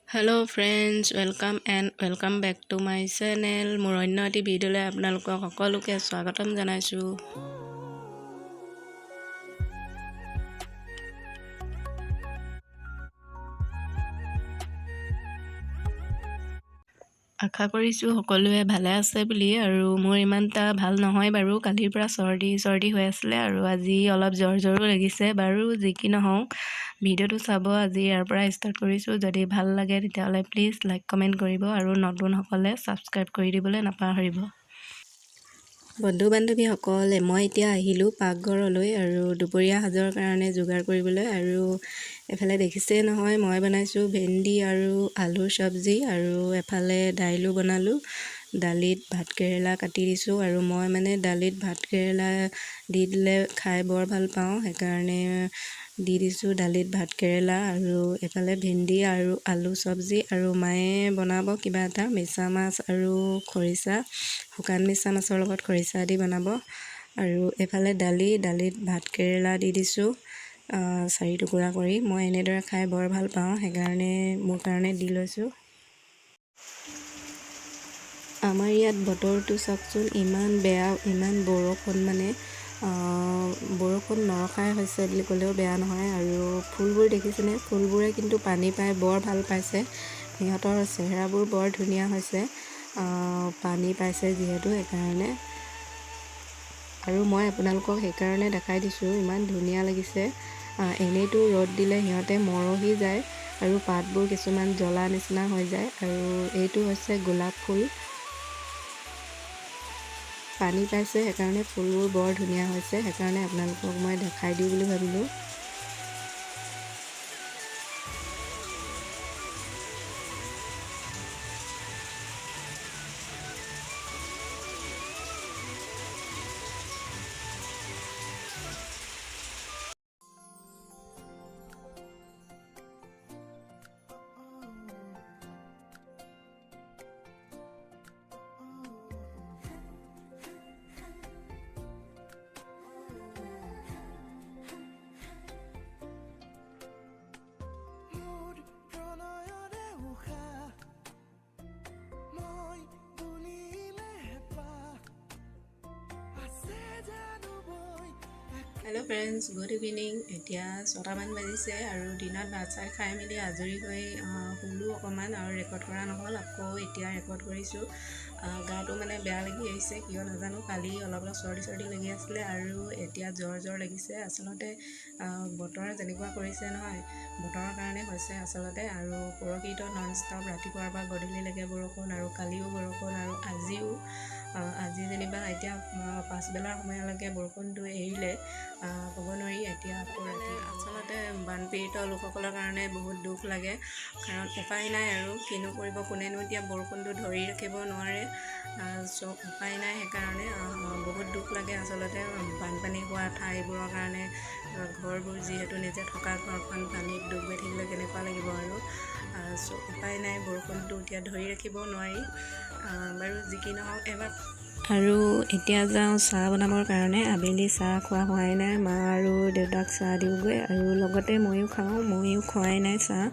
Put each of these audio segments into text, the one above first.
Hello' friends, welcome back to my channel. মোৰ অন্য এটি ভিডিঅ'লৈ আপোনালোকক সকলোকে স্বাগতম জনাইছোঁ। আশা কৰিছোঁ সকলোৱে ভালে আছে বুলি। আৰু মোৰ ইমান এটা ভাল নহয় বাৰু, কালিৰ পৰা চৰ্দি হৈ আছিলে আৰু আজি অলপ জ্বৰো লাগিছে বাৰু। যি কি নহওক, ভিডিঅ'টো চাব আজি ইয়াৰ পৰা ষ্টাৰ্ট কৰিছোঁ। যদি ভাল লাগে তেতিয়াহ'লে প্লিজ লাইক কমেণ্ট কৰিব আৰু নতুনসকলে ছাবস্ক্ৰাইব কৰি দিবলৈ নাপাহৰিব। বন্ধু বান্ধৱীসকল, মই এতিয়া আহিলোঁ পাকঘৰলৈ আৰু দুপৰীয়া সাজৰ কাৰণে যোগাৰ কৰিবলৈ। আৰু এফালে দেখিছেই নহয়, মই বনাইছোঁ ভেন্দি আৰু আলুৰ চব্জি, আৰু এফালে দাইলো বনালোঁ। দালিত ভাতকেৰেলা কাটি দিছোঁ, আৰু মই দালিত ভাতকেৰেলা দি দিলে খাই বৰ ভাল পাওঁ, সেইকাৰণে দি দিছোঁ দালিত ভাতকেৰেলা। আৰু এফালে ভেন্দি আৰু আলু চব্জি, আৰু মায়ে বনাব কিবা এটা মিছা মাছ আৰু খৰিচা, শুকান মিছা মাছৰ লগত খৰিচা দি বনাব। আৰু এফালে দালিত ভাতকেৰেলা দি দিছোঁ 4 টুকুৰা কৰি। মই এনেদৰে খাই বৰ ভাল পাওঁ, সেইকাৰণে মোৰ কাৰণে দি লৈছোঁ। আমাৰ ইয়াত বতৰটো চাওকচোন, ইমান বেয়া, ইমান বৰষুণ, বৰষুণ নৰখাই হৈছে বুলি ক'লেও বেয়া নহয়। আৰু ফুলবোৰ দেখিছেনে, ফুলবোৰে কিন্তু পানী পাই বৰ ভাল পাইছে, সিহঁতৰ চেহেৰাবোৰ বৰ ধুনীয়া হৈছে, পানী পাইছে যিহেতু সেইকাৰণে। আৰু মই আপোনালোকক সেইকাৰণে দেখাই দিছোঁ, ইমান ধুনীয়া লাগিছে। এনেইতো ৰ'দ দিলে সিহঁতে মৰহি যায় আৰু পাতবোৰ কিছুমান জ্বলা নিচিনা হৈ যায়। আৰু এইটো হৈছে গোলাপ ফুল, পানী পাইছে সেইকাৰণে ফুলবোৰ বৰ ধুনীয়া হৈছে, সেইকাৰণে আপোনালোকক মই দেখাই দিওঁ বুলি ভাবিলোঁ। Hello' friends, good evening. এতিয়া 6টামান বাজিছে আৰু দিনত ভাত চাত খাই মেলি আজৰি হৈ শুলোঁ অকণমান, আৰু ৰেকৰ্ড কৰা নহ'ল, আকৌ এতিয়া ৰেকৰ্ড কৰিছোঁ। গাটো বেয়া লাগি আহিছে, কিয় নাজানো, কালি অলপ চৰ্দি লাগি আছিলে আৰু এতিয়া জ্বৰ লাগিছে। আচলতে বতৰ যেনেকুৱা কৰিছে নহয়, বতৰৰ কাৰণে হৈছে আচলতে। আৰু পৰহিতো নন ষ্টপ ৰাতিপুৱাৰ পৰা গধূলিলৈকে বৰষুণ, আৰু কালিও বৰষুণ, আৰু আজি যেনিবা এতিয়া পাছবেলাৰ সময়লৈকে বৰষুণটো এৰিলে, ক'ব নোৱাৰি। এতিয়া আকৌ ৰাতি আচলতে বানপীড়িত লোকসকলৰ কাৰণে বহুত দুখ লাগে, কাৰণ উপায় নাই আৰু কিনো কৰিব, কোনেনো এতিয়া বৰষুণটো ধৰি ৰাখিব নোৱাৰে, উপায় নাই। সেইকাৰণে বহুত দুখ লাগে আচলতে বানপানী হোৱা ঠাইবোৰৰ কাৰণে। ঘৰবোৰ যিহেতু নিজে থকা ঘৰখন পানীত ডুব গৈ থাকিলে কেনেকুৱা লাগিব, আৰু উপায় নাই, বৰষুণটো এতিয়া ধৰি ৰাখিব নোৱাৰি বাৰু। যি কি নহওক এবাৰ। আৰু এতিয়া যাওঁ চাহ বনাবৰ কাৰণে। আবেলি চাহ খোৱা হোৱাই নাই, মা আৰু দেউতাক চাহ দিওঁগৈ, আৰু লগতে ময়ো খাওঁ, ময়ো খোৱাই নাই চাহ।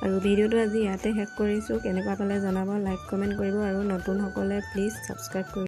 আৰু ভিডিঅ'টো আজি ইয়াতে শেষ কৰিছোঁ। কেনেকুৱা পালে জনাব, লাইক কমেণ্ট কৰিব, আৰু নতুনসকলে প্লিজ ছাবস্ক্ৰাইব কৰিব।